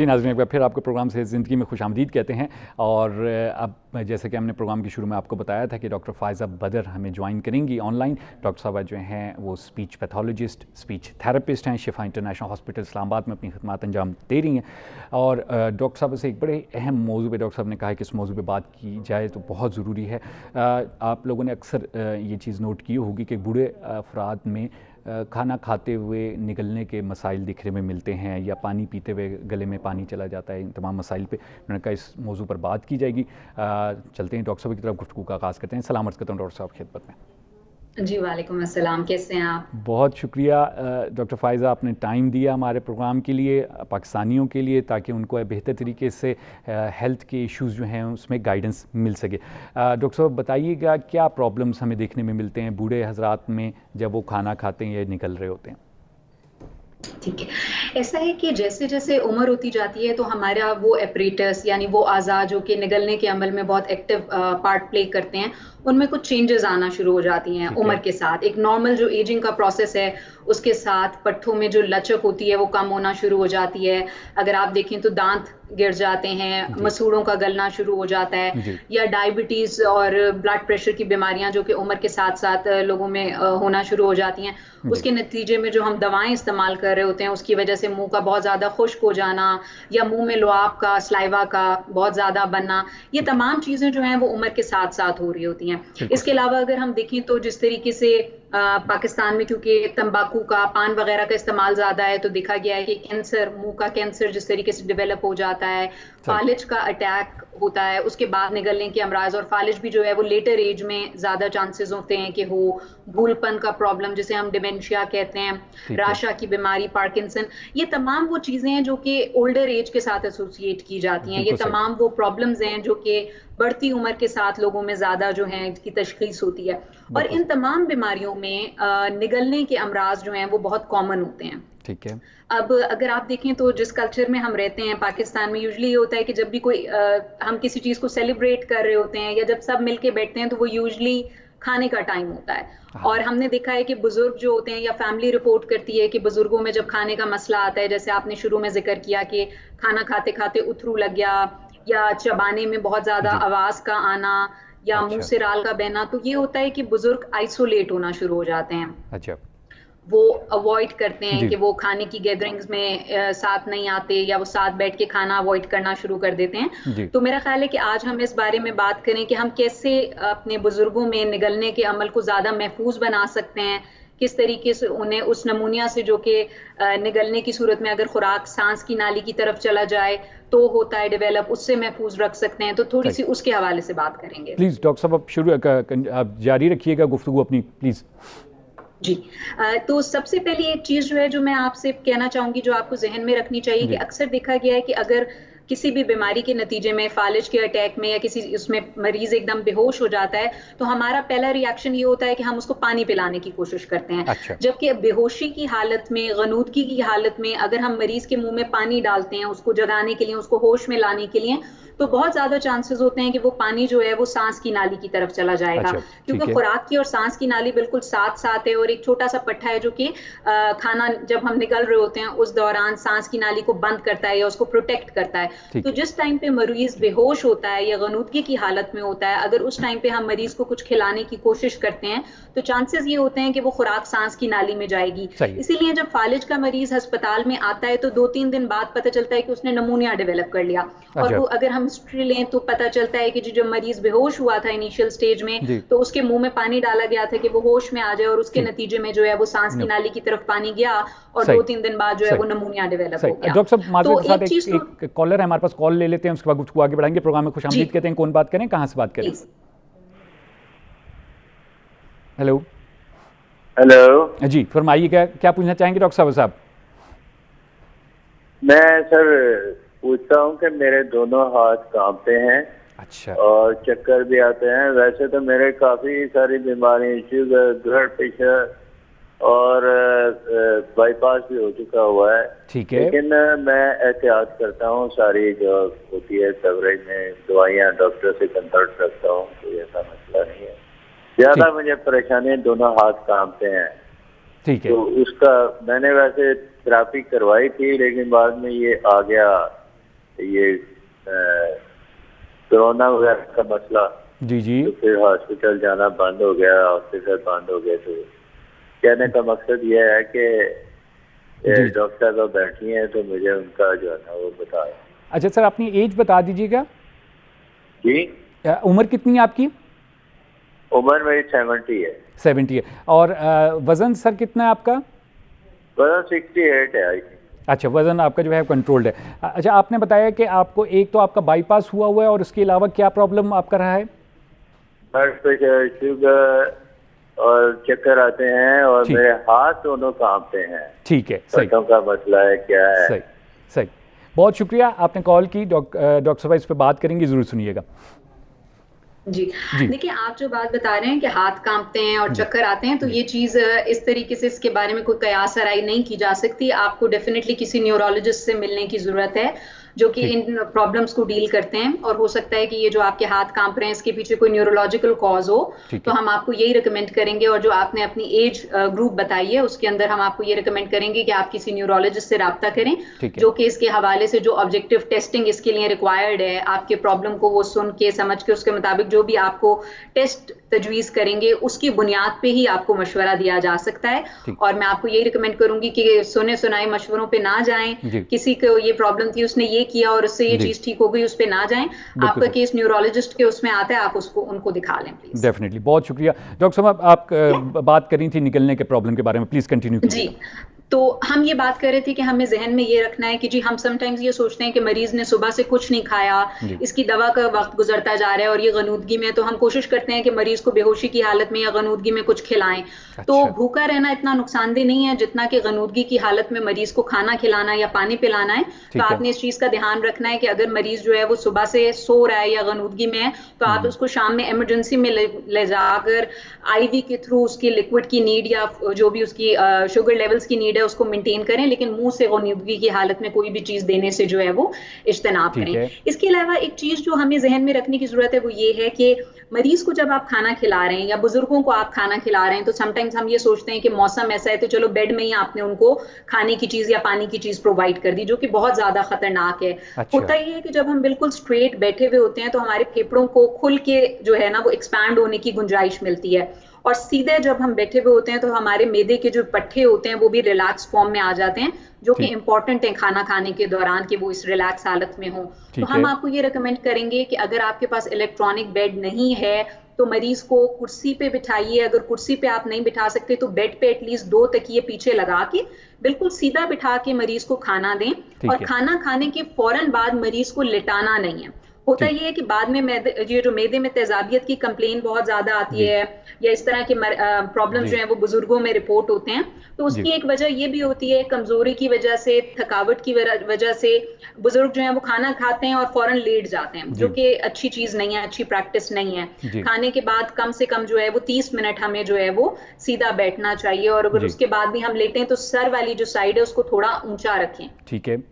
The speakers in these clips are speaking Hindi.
जी नाज़रीन, एक बार फिर आपको प्रोग्राम से ज़िंदगी में खुशामदीद कहते हैं। और अब जैसे कि हमने प्रोग्राम के शुरू में आपको बताया था कि डॉक्टर फ़ायज़ा बदर हमें ज्वाइन करेंगी ऑनलाइन। डॉक्टर साहबा जो हैं वो स्पीच पैथोलॉजिस्ट, स्पीच थेरेपिस्ट हैं, शिफा इंटरनेशनल हॉस्पिटल इस्लामाबाद में अपनी खिदमत अंजाम दे रही हैं। और डॉक्टर साहब से एक बड़े अहम मौजू पे डॉक्टर साहब ने कहा कि इस मौजू पे बात की जाए तो बहुत ज़रूरी है। आप लोगों ने अक्सर ये चीज़ नोट की होगी कि बूढ़े अफराद में खाना खाते हुए निगलने के मसाइल दिखने में मिलते हैं, या पानी पीते हुए गले में पानी चला जाता है। इन तमाम मसाइल पे उन्होंने कहा इस मौजू पर बात की जाएगी। चलते हैं डॉक्टर साहब की तरफ गुफ्तगू का आगाज़ करते हैं। सलाम अर्ज़ करता हूँ डॉक्टर साहब खिदमत में। जी वालेकुम अस्सलाम, कैसे हैं आप? बहुत शुक्रिया डॉक्टर फ़ायज़ा, आपने टाइम दिया हमारे प्रोग्राम के लिए, पाकिस्तानियों के लिए, ताकि उनको बेहतर तरीके से हेल्थ के इश्यूज़ जो हैं उसमें गाइडेंस मिल सके। डॉक्टर साहब बताइएगा क्या प्रॉब्लम्स हमें देखने में मिलते हैं बूढ़े हजरात में जब वो खाना खाते हैं या निकल रहे होते हैं? ठीक है, ऐसा है कि जैसे-जैसे उम्र होती जाती है तो हमारा वो एपरेटस यानी वो अज़ा जो कि निगलने के अमल में बहुत एक्टिव पार्ट प्ले करते हैं, उनमें कुछ चेंजेस आना शुरू हो जाती हैं ठीक उम्र है। के साथ। एक नॉर्मल जो एजिंग का प्रोसेस है, उसके साथ पट्ठों में जो लचक होती है वो कम होना शुरू हो जाती है। अगर आप देखें तो दाँत गिर जाते हैं, जी मसूड़ों का गलना शुरू हो जाता है, जी। या डायबिटीज़ और ब्लड प्रेशर की बीमारियाँ जो कि उम्र के साथ-साथ लोगों में होना शुरू हो जाती हैं। जी। उसके नतीजे में जो हम दवाएँ इस्तेमाल कर रहे होते हैं, उसकी वजह से मुँह का बहुत ज़्यादा खुश्क हो जाना, या मुँह में लुआब का, सलाइवा का बहुत ज़्यादा बनना, ये ठीक है। तमाम चीज़ें जो हैं वो उम्र के साथ-साथ हो रही होती हैं। बिल्कुल इसके सही। अलावा अगर हम देखें तो जिस तरीके से पाकिस्तान में क्योंकि तंबाकू का, पान वगैरह का इस्तेमाल ज़्यादा है, तो देखा गया है कि कैंसर, मुँह का कैंसर जिस तरीके से डेवलप हो जाता है, सही। फालिज का अटैक होता है, उसके बाद निगलने के अमराज, और फालिज भी जो है वो लेटर एज में ज़्यादा चांसेस होते हैं कि हो। भूलपन का प्रॉब्लम जिसे हम डिमेंशिया कहते हैं, ठीक है। राशा की बीमारी, पार्किंसन, ये तमाम वो चीज़ें हैं जो कि ओल्डर एज के साथ एसोसिएट की जाती हैं। ये बिल्कुल सही। तमाम वो प्रॉब्लम्स हैं जो कि बढ़ती उम्र के साथ लोगों में ज़्यादा जो है इसकी तशख़ीस होती है। और बिल्कुल इन सही। तमाम बीमारियों में निगलने के अमराज जो हैं वो बहुत कॉमन होते हैं। ठीक है। अब अगर आप देखें तो जिस कल्चर में हम रहते हैं पाकिस्तान में, यूजुअली ये होता है कि जब भी कोई हम किसी चीज़ को सेलिब्रेट कर रहे होते हैं या जब सब मिलके बैठते हैं तो वो यूजुअली खाने का टाइम होता है। हाँ। और हमने देखा है कि बुजुर्ग जो होते हैं या फैमिली रिपोर्ट करती है कि बुजुर्गों में जब खाने का मसला आता है, जैसे आपने शुरू में जिक्र किया कि खाना खाते खाते उथरू लग गया, या चबाने में बहुत ज्यादा जी। आवाज का आना, या मुंह अच्छा। से राल का बहना, तो ये होता है कि बुजुर्ग आइसोलेट होना शुरू हो जाते हैं। अच्छा। वो अवॉइड करते हैं जी। कि वो खाने की गैदरिंग्स में साथ नहीं आते, या वो साथ बैठ के खाना अवॉइड करना शुरू कर देते हैं। जी। तो मेरा ख्याल है कि आज हम इस बारे में बात करें कि हम कैसे अपने बुजुर्गों में निगलने के अमल को ज़्यादा महफूज बना सकते हैं, किस तरीके से उन्हें उस नमूनिया से जो कि निगलने की सूरत में अगर खुराक सांस की नाली की तरफ चला जाए तो होता है डेवलप, उससे महफूज रख सकते हैं। तो थोड़ी सही। सी उसके हवाले से बात करेंगे। प्लीज़ डॉक्टर साहब आप जारी रखिएगा गुफ्तगू अपनी, प्लीज़। जी। तो सबसे पहली एक चीज़ जो है जो मैं आपसे कहना चाहूँगी, जो आपको ज़हन में रखनी चाहिए, कि जी। अक्सर देखा गया है कि अगर किसी भी बीमारी के नतीजे में, फालिज के अटैक में, या किसी उसमें मरीज़ एकदम बेहोश हो जाता है, तो हमारा पहला रिएक्शन ये होता है कि हम उसको पानी पिलाने की कोशिश करते हैं। अच्छा। जबकि बेहोशी की हालत में, गनूदगी की हालत में अगर हम मरीज़ के मुँह में पानी डालते हैं, उसको जगाने के लिए, उसको होश में लाने के लिए, तो बहुत ज़्यादा चांसेस होते हैं कि वो पानी जो है वो सांस की नाली की तरफ चला जाएगा। अच्छा। क्योंकि ठीक है। खुराक की और सांस की नाली बिल्कुल साथ-साथ है, और एक छोटा-सा पट्टा है जो कि खाना जब हम निगल रहे होते हैं उस दौरान सांस की नाली को बंद करता है या उसको प्रोटेक्ट करता है। तो ठीक है। जिस टाइम पे मरीज़ बेहोश होता है या गनूदगी की हालत में होता है, अगर उस टाइम पे हम मरीज़ को कुछ खिलाने की कोशिश करते हैं, तो चांसेस ये होते हैं कि वो खुराक सांस की नाली में जाएगी। सही है। इसीलिए जब फालिज का मरीज़ अस्पताल में आता है तो 2-3 दिन बाद पता चलता है कि उसने निमोनिया डेवलप कर लिया। और अच्छा। वो अगर हम हिस्ट्री लें तो पता चलता है कि जब मरीज़ बेहोश हुआ था इनिशियल स्टेज में, जी। तो उसके मुँह में पानी डाला गया था कि वो होश में आ जाए, और उसके जी। नतीजे में जो है वो सांस की नो। नाली की तरफ पानी गया, और सही। 2-3 दिन बाद जो है सही। वो निमोनिया डेवलप सही। हो गया। डॉक्टर साहब माज़रत तो के साथ एक एक चीज़ तो एक कॉलर है हमारे पास, कॉल ले लेते हैं, उसके बाद गुफ्तगू आगे बढ़ाएंगे। प्रोग्राम में जी, खुशामदीद कहते हैं, कौन बात करें, कहाँ से बात करें? प्लीज़। हेलो। हेलो। जी फरमाइए, क्या क्या पूछना चाहेंगे डॉक्टर साहब? मैं सर पूछता हूँ कि मेरे दोनों हाथ कांपते हैं अच्छा। और चक्कर भी आते हैं। वैसे तो मेरे काफ़ी सारी बीमारी, शुगर, ब्लड प्रेशर और बाईपास भी हो चुका हुआ है। ठीक है। लेकिन मैं एहतियात करता हूँ, सारी जो होती है कवरेज में दवाइयाँ, डॉक्टर से कंसल्ट करता हूँ, कोई ऐसा मसला नहीं है। ज़्यादा मुझे परेशानी, दोनों हाथ कांपते हैं। ठीक है। तो उसका मैंने वैसे थेरेपी करवाई थी, लेकिन बाद में ये आ गया ये कोरोना वगैरह का मसला, जी जी, तो फिर हॉस्पिटल जाना बंद हो गया, ऑफिसर बंद हो गए। तो कहने का मकसद ये है कि डॉक्टर साहब बैठी हैं तो मुझे उनका जो है ना वो बताएं। अच्छा सर, अपनी एज बता दीजिएगा। जी, उम्र कितनी है आपकी? उम्र मेरी 70 है। 70 है। और वज़न सर कितना है आपका? वजन 68 है। अच्छा, वज़न आपका जो है कंट्रोल्ड है। अच्छा, आपने बताया कि आपको एक तो आपका बाईपास हुआ हुआ है और उसके अलावा क्या प्रॉब्लम आपका रहा है? ब्लड प्रेशर, शुगर और चक्कर आते हैं और मेरे हाथ दोनों कांपते हैं। ठीक है, सही। पेटों का मसला है, क्या है? सही सही, बहुत शुक्रिया आपने कॉल की। डॉक्टर साहब इस पर बात करेंगे, ज़रूर सुनिएगा। जी, देखिए आप जो बात बता रहे हैं कि हाथ कांपते हैं और चक्कर आते हैं, तो ये चीज़ इस तरीके से इसके बारे में कोई कयास आराई नहीं की जा सकती। आपको डेफिनेटली किसी न्यूरोलॉजिस्ट से मिलने की ज़रूरत है जो कि इन प्रॉब्लम्स को डील करते हैं। और हो सकता है कि ये जो आपके हाथ कांप रहे हैं इसके पीछे कोई न्यूरोलॉजिकल कॉज हो, तो हम आपको यही रिकमेंड करेंगे। और जो आपने अपनी एज ग्रुप बताई है उसके अंदर हम आपको ये रिकमेंड करेंगे कि आप किसी न्यूरोलॉजिस्ट से रब्ता करें जो कि इसके हवाले से जो ऑब्जेक्टिव टेस्टिंग इसके लिए रिक्वायर्ड है, आपके प्रॉब्लम को वो सुन के समझ के उसके मुताबिक जो भी आपको टेस्ट तजवीज करेंगे उसकी बुनियाद पे ही आपको मशवरा दिया जा सकता है। और मैं आपको यही रिकमेंड करूंगी कि सुने सुनाए मशवरों पे ना जाएं। किसी को ये प्रॉब्लम थी, उसने ये किया और उससे ये चीज ठीक हो गई, उस पे ना जाएं। आपका केस न्यूरोलॉजिस्ट के उसमें आता है, आप उसको उनको दिखा लें प्लीज। डेफिनेटली, बहुत शुक्रिया। डॉक्टर साहब, आप बात करी थी निकलने के प्रॉब्लम के बारे में, प्लीज कंटिन्यू कीजिए। जी, तो हम ये बात कर रहे थे कि हमें जहन में ये रखना है कि जी हम समटाइम्स ये सोचते हैं कि मरीज ने सुबह से कुछ नहीं खाया, इसकी दवा का वक्त गुजरता जा रहा है और ये गनूदगी में, तो हम कोशिश करते हैं कि मरीज को बेहोशी की हालत में या गनूदगी में कुछ खिलाएं। तो भूखा रहना इतना नुकसानदेह नहीं है जितना कि गनूदगी की हालत में मरीज को खाना खिलाना या पानी पिलाना है। तो आपने इस चीज का ध्यान रखना है कि अगर मरीज जो है वो सुबह से सो रहा है या गनूदगी में है तो आप उसको शाम में इमरजेंसी में ले जाकर आईवी के थ्रू उसकी लिक्विड की नीड या जो भी उसकी शुगर लेवल्स की नीड है उसको मेंटेन करें, लेकिन मुंह से गनूदगी की हालत में कोई भी चीज देने से जो है वो इज्तनाब करें। इसके अलावा एक चीज जो हमें जहन में रखने की जरूरत है वो ये है कि मरीज को जब आप खाना खिला रहे हैं या बुजुर्गों को आप खाना खिला रहे हैं तो समटाइम्स हम ये सोचते हैं कि मौसम ऐसा है तो चलो बेड में ही आपने उनको खाने की चीज या पानी की चीज प्रोवाइड कर दी, जो कि बहुत ज्यादा खतरनाक है। होता ये है कि जब हम बिल्कुल स्ट्रेट बैठे हुए होते हैं तो हमारे फेफड़ों को खुल के जो है ना वो एक्सपैंड होने की गुंजाइश मिलती है, और सीधे जब हम बैठे हुए होते हैं तो हमारे मैदे के जो पट्टे होते हैं वो भी रिलैक्स फॉर्म में आ जाते हैं, जो कि इंपॉर्टेंट है खाना खाने के दौरान कि वो इस रिलैक्स हालत में हो। तो हम आपको ये रिकमेंड करेंगे कि अगर आपके पास इलेक्ट्रॉनिक बेड नहीं है तो मरीज को कुर्सी पे बिठाइए। अगर कुर्सी पे आप नहीं बिठा सकते तो बेड पे एटलीस्ट 2 तकिए पीछे लगा के बिल्कुल सीधा बिठा के मरीज को खाना दें, और खाना खाने के फौरन बाद मरीज को लिटाना नहीं है। होता ये है कि बाद में ये जो मैदे में तेजाबियत की कंप्लेन बहुत ज्यादा आती है या इस तरह के प्रॉब्लम जो है वो बुजुर्गों में रिपोर्ट होते हैं, तो उसकी एक वजह ये भी होती है कमजोरी की वजह से, थकावट की वजह से बुजुर्ग जो है वो खाना खाते हैं और फौरन लेट जाते हैं, जो कि अच्छी चीज नहीं है, अच्छी प्रैक्टिस नहीं है। खाने के बाद कम से कम जो है वो 30 मिनट हमें जो है वो सीधा बैठना चाहिए, और अगर उसके बाद भी हम लेटे हैं तो सर वाली जो साइड है उसको थोड़ा ऊंचा रखें। ठीक है।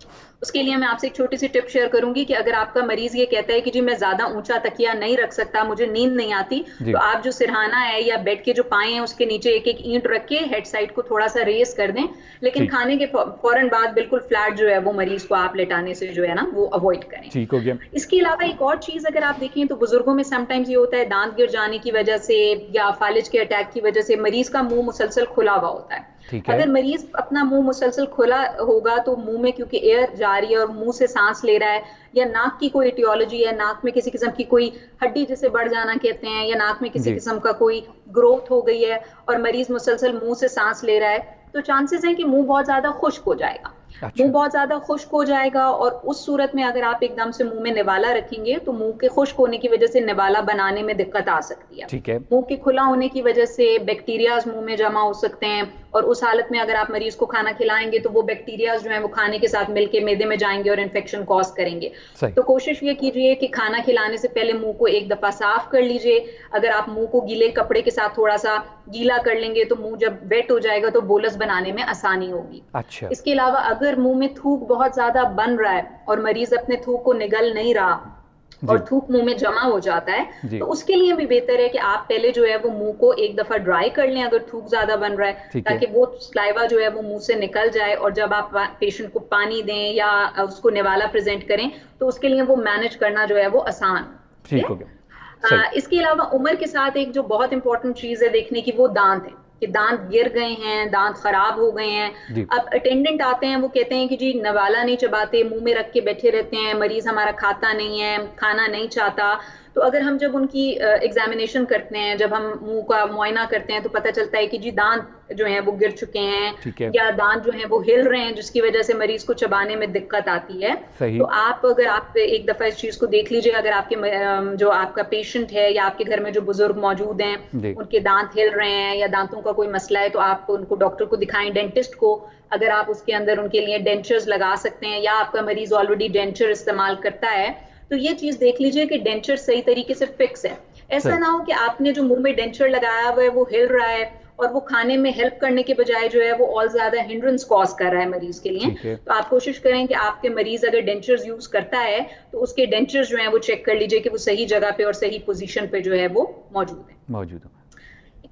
उसके लिए मैं आपसे एक छोटी सी टिप शेयर करूंगी कि अगर आपका मरीज ये कहता है कि जी मैं ज्यादा ऊंचा तकिया नहीं रख सकता, मुझे नींद नहीं आती, तो आप जो सिरहाना है या बेड के जो पाए हैं उसके नीचे एक एक ईंट रख के हेड साइड को थोड़ा सा रेस कर दें, लेकिन खाने के फौरन बाद बिल्कुल फ्लैट जो है वो मरीज को आप लेटाने से जो है ना वो अवॉइड करें। ठीक हो गया। इसके अलावा एक और चीज अगर आप देखें तो बुजुर्गों में समटाइम्स ये होता है दांत गिर जाने की वजह से या फालिज के अटैक की वजह से मरीज का मुंह मुसलसल खुला हुआ होता है। अगर मरीज अपना मुंह मुसलसल खुला होगा तो मुंह में क्योंकि एयर जा रही है और मुंह से सांस ले रहा है, या नाक की कोई एटियोलॉजी है, नाक में किसी किस्म की कोई हड्डी जिसे बढ़ जाना कहते हैं, या नाक में किसी किस्म का कोई ग्रोथ हो गई है और मरीज मुसलसल मुंह से सांस ले रहा है, तो चांसेस हैं कि मुंह बहुत ज्यादा खुश्क हो जाएगा। मुंह बहुत ज्यादा खुश्क हो जाएगा और उस सूरत में अगर आप एकदम से मुंह में निवाला रखेंगे तो मुंह के खुश्क होने की वजह से निवाला बनाने में दिक्कत आ सकती है। ठीक है। मुंह के खुला होने की वजह से बैक्टीरियाज मुंह में जमा हो सकते हैं, और उस हालत में अगर आप मरीज को खाना खिलाएंगे तो वो बैक्टीरियाज जो है वो खाने के साथ मिलके मैदे में जाएंगे और इन्फेक्शन कॉज करेंगे। तो कोशिश ये कीजिए कि खाना खिलाने से पहले मुंह को एक दफा साफ कर लीजिए। अगर आप मुंह को गीले कपड़े के साथ थोड़ा सा गीला कर लेंगे तो मुंह जब वेट हो जाएगा तो बोलस बनाने में आसानी होगी। अच्छा। इसके अलावा अगर मुंह में थूक बहुत ज्यादा बन रहा है और मरीज अपने थूक को निगल नहीं रहा और थूक मुंह में जमा हो जाता है, तो उसके लिए भी बेहतर है कि आप पहले जो है वो मुंह को एक दफा ड्राई कर लें अगर थूक ज्यादा बन रहा है, ताकि वो स्लाइवा जो है वो मुंह से निकल जाए, और जब आप पेशेंट को पानी दें या उसको निवाला प्रेजेंट करें तो उसके लिए वो मैनेज करना जो है वो आसान ठीक हो गया। इसके अलावा उम्र के साथ एक जो बहुत इंपॉर्टेंट चीज है देखने की, वो दांत है कि दांत गिर गए हैं, दांत खराब हो गए हैं। अब अटेंडेंट आते हैं, वो कहते हैं कि जी नवाला नहीं चबाते, मुंह में रख के बैठे रहते हैं, मरीज हमारा खाता नहीं है, खाना नहीं चाहता। तो अगर हम जब उनकी एग्जामिनेशन करते हैं, जब हम मुंह का मुआयना करते हैं, तो पता चलता है कि जी दांत जो हैं वो गिर चुके हैं या दांत जो हैं वो हिल रहे हैं, जिसकी वजह से मरीज को चबाने में दिक्कत आती है। तो अगर आप एक दफा इस चीज को देख लीजिए, अगर आपके जो आपका पेशेंट है या आपके घर में जो बुजुर्ग मौजूद हैं उनके दांत हिल रहे हैं या दांतों का कोई मसला है, तो आप उनको डॉक्टर को दिखाएं, डेंटिस्ट को। अगर आप उसके अंदर उनके लिए डेंचर्स लगा सकते हैं या आपका मरीज ऑलरेडी डेंचर इस्तेमाल करता है, तो ये चीज देख लीजिए कि डेंचर सही तरीके से फिक्स है। ऐसा ना हो कि आपने जो मुंह में डेंचर लगाया हुआ है वो हिल रहा है और वो खाने में हेल्प करने के बजाय जो है वो और ज्यादा हिंड्रेंस कॉज कर रहा है मरीज के लिए। तो आप कोशिश करें कि आपके मरीज अगर डेंचर्स यूज करता है तो उसके डेंचर्स जो है वो चेक कर लीजिए कि वो सही जगह पे और सही पोजीशन पे जो है वो मौजूद है।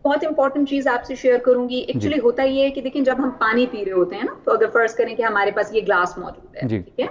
बहुत इंपॉर्टेंट चीज आपसे शेयर करूंगी। एक्चुअली होता ये है कि देखिए, जब हम पानी पी रहे होते हैं ना, तो अगर फर्ज करें कि हमारे पास ये ग्लास मौजूद है, ठीक है,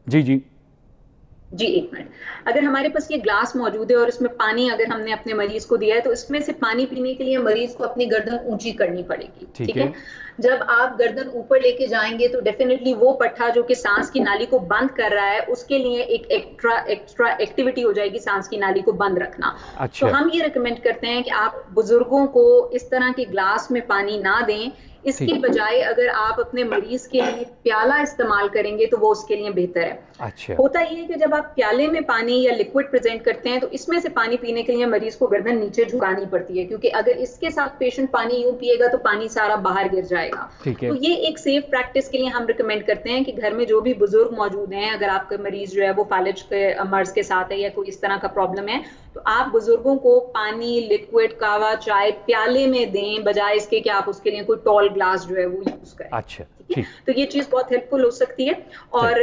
जी एक मिनट, अगर हमारे पास ये ग्लास मौजूद है और इसमें पानी अगर हमने अपने मरीज को दिया है, तो इसमें से पानी पीने के लिए मरीज को अपनी गर्दन ऊंची करनी पड़ेगी, ठीक है। जब आप गर्दन ऊपर लेके जाएंगे तो डेफिनेटली वो पट्टा जो कि सांस की नाली को बंद कर रहा है, उसके लिए एक एक्स्ट्रा एक्टिविटी हो जाएगी सांस की नाली को बंद रखना। तो हम ये रिकमेंड करते हैं कि आप बुजुर्गों को इस तरह के ग्लास में पानी ना दें, इसके बजाय अगर आप अपने मरीज के लिए प्याला इस्तेमाल करेंगे तो वो उसके लिए बेहतर है। होता ये है कि जब आप प्याले में पानी या लिक्विड प्रेजेंट करते हैं तो इसमें से पानी पीने के लिए मरीज को गर्दन नीचे झुकानी पड़ती है, क्योंकि अगर इसके साथ पेशेंट पानी यूं पिएगा तो पानी सारा बाहर गिर जाएगा। तो ये एक सेफ प्रैक्टिस के लिए हम रिकमेंड करते हैं कि घर में जो भी बुजुर्ग मौजूद हैं, अगर आपका मरीज जो है वो फालिज के मर्ज के साथ है या कोई इस तरह का प्रॉब्लम है, तो आप बुजुर्गों को पानी, लिक्विड, कावा, चाय प्याले में दें, बजाय इसके कि आप उसके लिए कोई टॉल ग्लास जो है वो यूज करें। तो ये चीज बहुत हेल्पफुल हो सकती है। और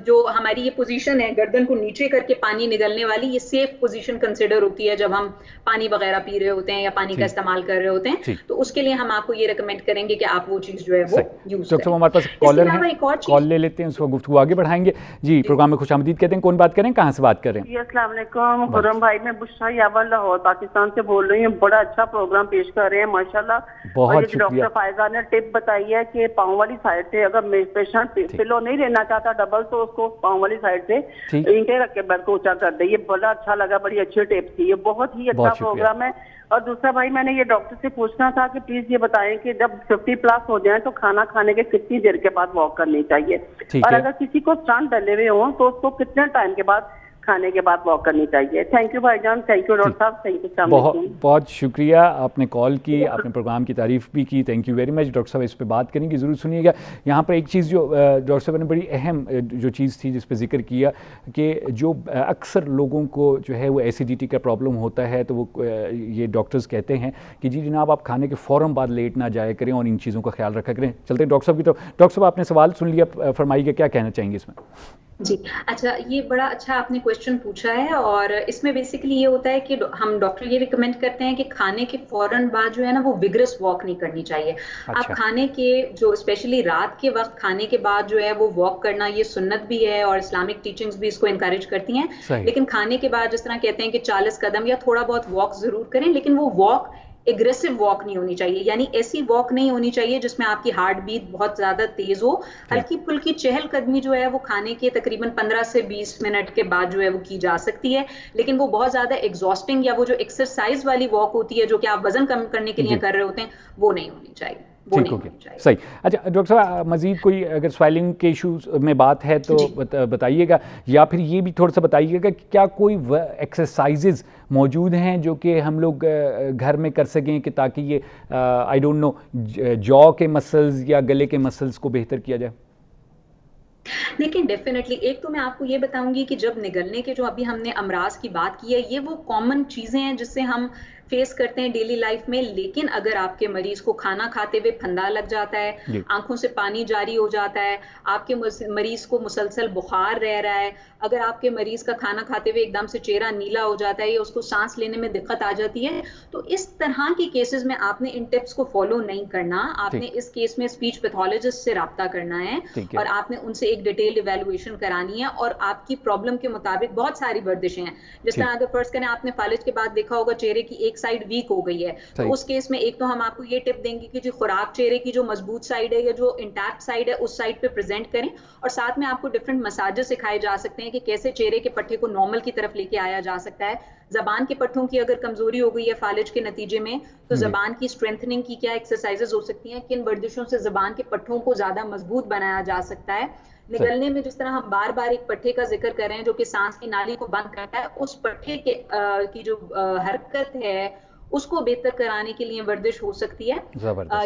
जो हमारी ये पोजीशन है गर्दन को नीचे करके पानी निगलने वाली, ये सेफ पोजीशन कंसिडर होती है जब हम पानी वगैरह पी रहे होते हैं या पानी का इस्तेमाल कर रहे होते हैं। तो उसके लिए हम आपको ये रिकमेंड करेंगे कि आप वो चीज जो है वो यूज करें। हमारे पास कॉलर है, कॉल ले लेते हैं, उसको गुफ्तगू आगे बढ़ाएंगे। जी, प्रोग्राम में खुशामदीद कहते हैं। कौन बात करें, कहाँ से बात कर रहे हैं? अस्सलाम वालेकुम खुर्रम भाई, मैं बुशरा यावल लाहौर पाकिस्तान से बोल रही हूँ। बड़ा अच्छा प्रोग्राम पेश कर रहे हैं माशाल्लाह। बहुत शुक्रिया। डॉक्टर फायजा ने टिप बताई है कि पाँव वाली साइड से अगर पेशेंट पिलो नहीं लेना चाहता डबल, तो उसको पाँव वाली साइड से ईंटें रख के बेड को ऊंचा कर दे। ये बड़ा अच्छा लगा, बड़ी अच्छी टिप थी, ये बहुत ही अच्छा प्रोग्राम है। और दूसरा भाई, मैंने ये डॉक्टर से पूछना था कि प्लीज ये बताएं कि जब 50+ हो जाए तो खाना खाने के कितनी देर के बाद वॉक करनी चाहिए, और अगर किसी को स्टंट डले हुए हो तो उसको कितने टाइम के बाद खाने के बाद वॉक करनी चाहिए। थैंक यू भाईजान, थैंक यू डॉक्टर साहब, थैंक यू। बहुत शुक्रिया, आपने कॉल की, आपने प्रोग्राम की तारीफ भी की, thank you very much. Doctor साहब इस पे बात करेंगे, ज़रूर सुनिएगा। यहाँ पर एक चीज़ जो डॉक्टर साहब ने बड़ी अहम जो चीज़ थी जिस पर जिक्र किया कि जो अक्सर लोगों को जो है वो एसिडिटी का प्रॉब्लम होता है, तो वो ये डॉक्टर्स कहते हैं कि जी जनाब आप खाने के फ़ौरन बाद लेट ना जाया करें और इन चीज़ों का ख्याल रखा करें। चलते हैं डॉक्टर साहब की तरफ। डॉक्टर साहब आपने सवाल सुन लिया, फरमाइएगा क्या कहना चाहेंगे इसमें? जी अच्छा, ये बड़ा अच्छा आपने क्वेश्चन पूछा है। और इसमें बेसिकली ये होता है कि हम डॉक्टर ये रिकमेंड करते हैं कि खाने के फौरन बाद जो है ना वो विग्रस वॉक नहीं करनी चाहिए। आप खाने के जो स्पेशली रात के वक्त खाने के बाद जो है वो वॉक करना ये सुन्नत भी है और इस्लामिक टीचिंग्स भी इसको इनकरेज करती हैं। लेकिन खाने के बाद जिस तरह कहते हैं कि 40 कदम या थोड़ा बहुत वॉक जरूर करें, लेकिन वो वॉक एग्रेसिव वॉक नहीं होनी चाहिए, यानी ऐसी वॉक नहीं होनी चाहिए जिसमें आपकी हार्ट बीट बहुत ज्यादा तेज हो। हल्की फुल्की चहलकदमी जो है वो खाने के तकरीबन 15 से 20 मिनट के बाद जो है वो की जा सकती है, लेकिन वो बहुत ज्यादा एग्जॉस्टिंग या वो जो एक्सरसाइज वाली वॉक होती है जो कि आप वजन कम करने के लिए कर रहे होते हैं, वो नहीं होनी चाहिए। ठीक हो गया, सही। अच्छा डॉक्टर साहब, मजीद कोई अगर स्वेलिंग के इशूज़ में बात है तो बताइएगा, या फिर ये भी थोड़ा सा बताइएगा कि क्या कोई एक्सरसाइजेज मौजूद हैं जो कि हम लोग घर में कर सकें कि ताकि ये आई डोंट नो जॉ के मसल्स या गले के मसल्स को बेहतर किया जाए? देखिए डेफिनेटली, एक तो मैं आपको ये बताऊंगी कि जब निगलने के जो अभी हमने अमराज की बात की है, ये वो कॉमन चीजें हैं जिससे हम फेस करते हैं डेली लाइफ में। लेकिन अगर आपके मरीज को खाना खाते हुए फंदा लग जाता है, आंखों से पानी जारी हो जाता है, आपके मरीज को मुसलसल बुखार रह रहा है, अगर आपके मरीज का खाना खाते हुए एकदम से चेहरा नीला हो जाता है या उसको सांस लेने में दिक्कत आ जाती है, तो इस तरह के केसेस में आपने इन टिप्स को फॉलो नहीं करना। आपने इस केस में स्पीच पैथोलॉजिस्ट से राब्ता करना है और आपने उनसे एक डिटेल्ड इवैल्यूएशन करानी है और आपकी प्रॉब्लम के मुताबिक बहुत सारी वर्जिशें हैं। जिस तरह अगर फर्स्ट करें आपने फालिज के बाद देखा होगा चेहरे की एक साइड वीक हो गई है, तो उस केस में एक तो हम आपको ये टिप देंगे कि जो खुराक चेहरे की जो मजबूत साइड है या जो इंटैक्ट साइड है उस साइड पे प्रेजेंट करें, और साथ में आपको डिफरेंट मसाजेस सिखाए जा सकते हैं कि कैसे चेहरे के पट्टे को नॉर्मल की तरफ लेके आया जा सकता है। जबान के पट्टों की अगर कमजोरी हो गई है फालिज के नतीजे में, तो जबान की स्ट्रेंथनिंग की क्या एक्सरसाइजेस हो सकती हैं, किन वर्जिशों से जबान के पट्टों को ज्यादा मजबूत बनाया जा सकता है। निगलने में जिस तरह हम बार बार एक पट्टे का जिक्र कर रहे हैं जो कि सांस की नाली को बंद करता है, उस पट्टे के की जो हरकत है उसको बेहतर कराने के लिए वर्जिश हो सकती है।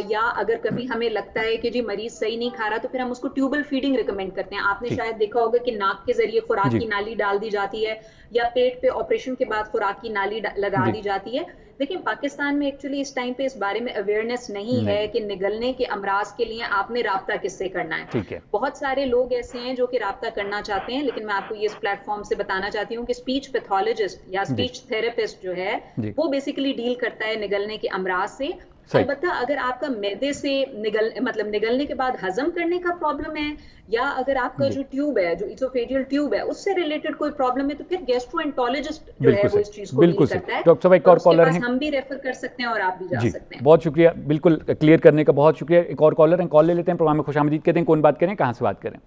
या अगर कभी हमें लगता है कि जी मरीज सही नहीं खा रहा, तो फिर हम उसको ट्यूबल फीडिंग रिकमेंड करते हैं। आपने शायद देखा होगा कि नाक के जरिए खुराक की नाली डाल दी जाती है या पेट पे ऑपरेशन के बाद खुराक की नाली लगा दी जाती है। लेकिन पाकिस्तान में एक्चुअली इस टाइम पे इस बारे में अवेयरनेस नहीं है कि निगलने के अमराज के लिए आपने राब्ता किससे करना है। बहुत सारे लोग ऐसे हैं जो कि राब्ता करना चाहते हैं, लेकिन मैं आपको ये इस प्लेटफॉर्म से बताना चाहती हूँ कि स्पीच पैथोलॉजिस्ट या स्पीच थेरेपिस्ट जो है वो बेसिकली डील करता है निगलने के अमराज से। अलबत्ता अगर आपका मैदे से निगलने के बाद हजम करने का प्रॉब्लम है, या अगर आपका जो ट्यूब है, जो इसोफेजियल ट्यूब है, उससे रिलेटेड कोई प्रॉब्लम है, तो फिर गैस्ट्रोएंटरोलॉजिस्ट जो है वो इस चीज को डील करता है। डॉक्टर साहब एक और कॉलर हैं, हम भी रेफर कर सकते हैं और आप भी जा सकते हैं। बहुत शुक्रिया, बिल्कुल क्लियर करने का बहुत शुक्रिया। एक और कॉलर हैं, कॉल ले लेते हैं, प्रोग्राम में खुशामदीद कहते हैं। कौन बात करें, कहाँ से बात करें?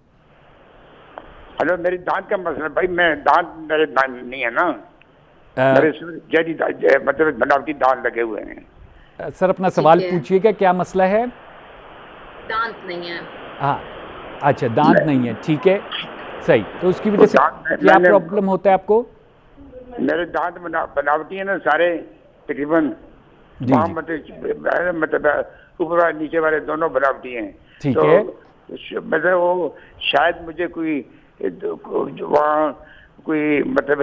हेलो, मेरी दांत का मसला भाई, मेरे दांत नहीं है ना, मेरे मतलब बनावटी दांत लगे हुए हैं। सर अपना सवाल पूछिएगा, क्या मसला है? दांत नहीं है। हाँ, अच्छा दांत नहीं है, ठीक है, सही। तो उसकी वजह से क्या प्रॉब्लम होता है आपको? मेरे दांत बनावटी है ना सारे, तकरीबन मतलब ऊपर वाले नीचे वाले दोनों बनावटी हैं। ठीक है, मतलब वो शायद मुझे कोई वहाँ कोई मतलब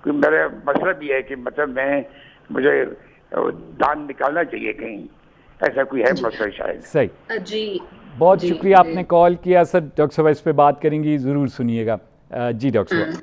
कोई मेरा मसला भी है कि मतलब मुझे दांत निकालना चाहिए कहीं, ऐसा कोई है मसला शायद। सही जी, बहुत शुक्रिया आपने कॉल किया। सर डॉक्टर साहब इस पे बात करेंगी, ज़रूर सुनिएगा। जी डॉक्टर साहब,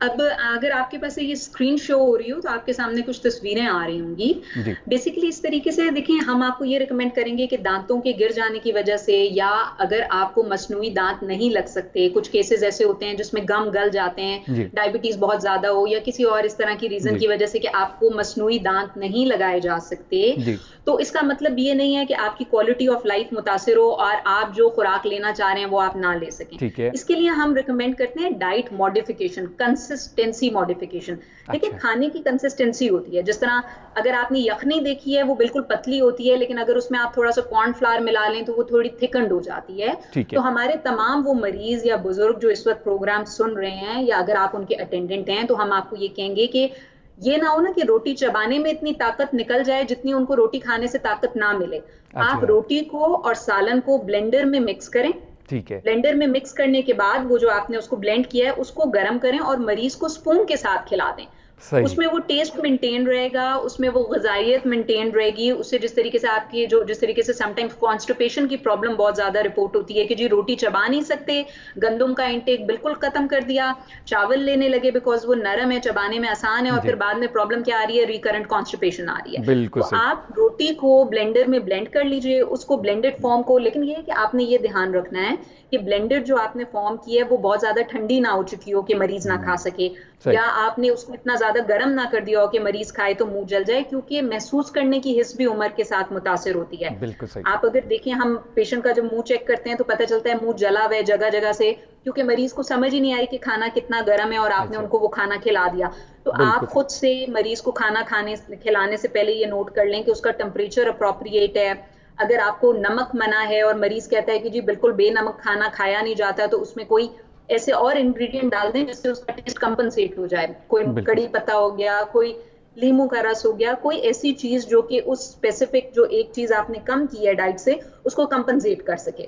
अब अगर आपके पास ये स्क्रीन शो हो रही हो तो आपके सामने कुछ तस्वीरें आ रही होंगी। बेसिकली इस तरीके से देखिए, हम आपको ये रिकमेंड करेंगे कि दांतों के गिर जाने की वजह से, या अगर आपको मसनूई दांत नहीं लग सकते, कुछ केसेस ऐसे होते हैं जिसमें गम गल जाते हैं, डायबिटीज बहुत ज्यादा हो या किसी और इस तरह की रीजन की वजह से कि आपको मसनूई दांत नहीं लगाए जा सकते, तो इसका मतलब ये नहीं है कि आपकी क्वालिटी ऑफ लाइफ मुतासिर हो और आप जो खुराक लेना चाह रहे हैं वो आप ना ले सकें। इसके लिए हम रिकमेंड करते हैं डाइट मॉडिफिकेशन, कंसिस्टेंसी मॉडिफिकेशन। देखिए, खाने की कंसिस्टेंसी होती है, जिस तरह अगर आपने यखनी देखी है वो बिल्कुल पतली होती है, लेकिन अगर उसमें आप थोड़ा सा कॉर्नफ्लावर मिला लें तो वो थोड़ी थिकंड हो जाती है। तो हमारे तमाम वो मरीज या बुजुर्ग जो इस वक्त प्रोग्राम सुन रहे हैं, या अगर आप उनके अटेंडेंट हैं, तो हम आपको ये कहेंगे कि ये ना हो ना कि रोटी चबाने में इतनी ताकत निकल जाए जितनी उनको रोटी खाने से ताकत ना मिले। आप रोटी को और सालन को ब्लेंडर में मिक्स करें। ठीक है, ब्लेंडर में मिक्स करने के बाद वो जो आपने उसको ब्लेंड किया है उसको गर्म करें और मरीज को स्पून के साथ खिला दें। उसमें वो टेस्ट मेंटेन रहेगा, उसमें वो ग़िज़ाइयत मेंटेन रहेगी। उससे जिस तरीके से आपकी जिस तरीके से समटाइम्स कॉन्स्टिपेशन की प्रॉब्लम बहुत ज्यादा रिपोर्ट होती है कि जी रोटी चबा नहीं सकते, गंदम का इंटेक बिल्कुल खत्म कर दिया, चावल लेने लगे बिकॉज वो नरम है, चबाने में आसान है, और फिर बाद में प्रॉब्लम क्या आ रही है, रिकरेंट कॉन्स्टिपेशन आ रही है। तो आप रोटी को ब्लेंडर में ब्लेंड कर लीजिए, उसको ब्लेंडेड फॉर्म को, लेकिन ये है कि आपने ये ध्यान रखना है कि ब्लेंडेड जो आपने फॉर्म की है वो बहुत ज्यादा ठंडी ना हो चुकी हो कि मरीज ना खा सके, या आपने उसको इतना ज्यादा गर्म ना कर दिया हो कि मरीज खाए तो मुंह जल जाए, क्योंकि महसूस करने की हिस्स भी उम्र के साथ मुतासिर होती है। बिल्कुल सही। आप अगर देखें, हम पेशेंट का जब मुंह चेक करते हैं तो पता चलता है मुंह जला हुआ है जगह जगह से, क्योंकि मरीज को समझ ही नहीं आई कि खाना कितना गर्म है और आपने उनको वो खाना खिला दिया। तो आप खुद से मरीज को खाना खिलाने से पहले ये नोट कर लें कि उसका टेम्परेचर अप्रोप्रिएट है। अगर आपको नमक मना है और मरीज कहता है कि जी बिल्कुल बेनमक खाना खाया नहीं जाता, तो उसमें कोई ऐसे और इंग्रेडिएंट डाल दें जिससे उसका टेस्ट कंपनसेट हो जाए। कोई कड़ी पत्ता हो गया, कोई लीमू का रस हो गया, कोई ऐसी चीज जो कि उस स्पेसिफिक जो एक चीज आपने कम की है डाइट से उसको कंपनसेट कर सके।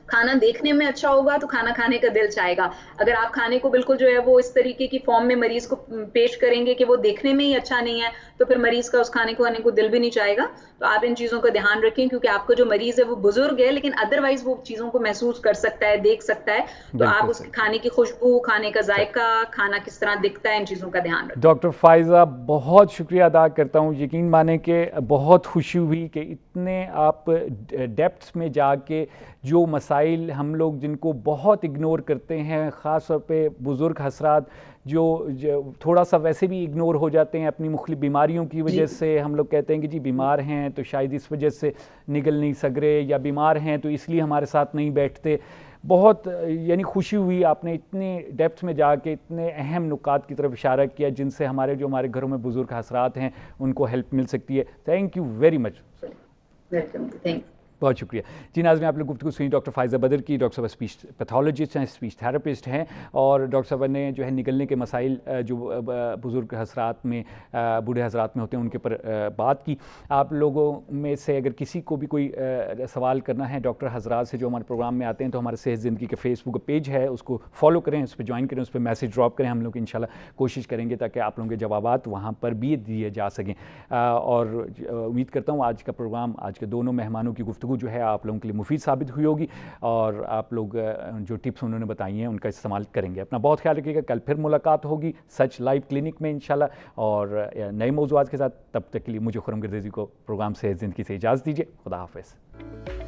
खाना देखने में अच्छा होगा तो खाना खाने का दिल चाहेगा। अगर आप खाने को बिल्कुल जो है वो इस तरीके की फॉर्म में मरीज को पेश करेंगे कि वो देखने में ही अच्छा नहीं है, तो फिर मरीज का उस खाने को खाने को दिल भी नहीं चाहेगा। तो आप इन चीजों का ध्यान रखें, क्योंकि आपका जो मरीज है वो बुजुर्ग है, लेकिन अदरवाइज वो चीजों को महसूस कर सकता है, देख सकता है। तो आप उसके खाने की खुशबू, खाने का जायका, खाना किस तरह दिखता है, इन चीजों का ध्यान रखें। डॉक्टर फाइजा, बहुत शुक्रिया अदा करता हूँ। यकीन माने कि बहुत खुशी हुई कि इतने आप डेप्थ्स में जाके जो मसाइल हम लोग जिनको बहुत इग्नोर करते हैं, ख़ास तौर पे बुज़ुर्ग हजरात जो थोड़ा सा वैसे भी इग्नोर हो जाते हैं अपनी मुख्तलिफ बीमारियों की वजह से। हम लोग कहते हैं कि जी बीमार हैं तो शायद इस वजह से निगल नहीं सक रहे, या बीमार हैं तो इसलिए हमारे साथ नहीं बैठते। बहुत यानी खुशी हुई आपने इतने डेप्थ में जाके इतने अहम नुकात की तरफ इशारा किया जिनसे हमारे घरों में बुज़ुर्ग हजरात हैं उनको हेल्प मिल सकती है। Thank you very much. Welcome, thank बहुत शुक्रिया जी। नाज़रीन, आप लोग गुफ्तगू सुनी डॉक्टर फाइज़ा बदर की। डॉक्टर साहब स्पीच पैथोलॉजिस्ट हैं, स्पीच थेरेपिस्ट हैं, और डॉक्टर साहब ने जो है निगलने के मसाइल जो बुज़ुर्ग हजरात में, बूढ़े हजरात में होते हैं उनके पर बात की। आप लोगों में से अगर किसी को भी कोई सवाल करना है डॉक्टर हजरात से जो हमारे प्रोग्राम में आते हैं, तो हमारे सेहत ज़िंदगी के फेसबुक पेज है, उसको फॉलो करें, उस पर ज्वाइन करें, उस पर मैसेज ड्रॉप करें। हम लोग इंशाल्लाह कोशिश करेंगे ताकि आप लोगों के जवाबात वहाँ पर भी दिए जा सकें। और उम्मीद करता हूँ आज का प्रोग्राम, आज के दोनों मेहमानों की गुफ्तगू जो है आप लोगों के लिए मुफीद साबित हुई होगी, और आप लोग जो टिप्स उन्होंने बताई हैं उनका इस्तेमाल करेंगे। अपना बहुत ख्याल रखिएगा। कल फिर मुलाकात होगी सच लाइव क्लिनिक में इंशाल्लाह, और नए मौज़ूआत के साथ। तब तक के लिए मुझे खुरम गर्देज़ी को प्रोग्राम से ज़िंदगी से इजाज़त दीजिए। खुदा हाफ़िज़।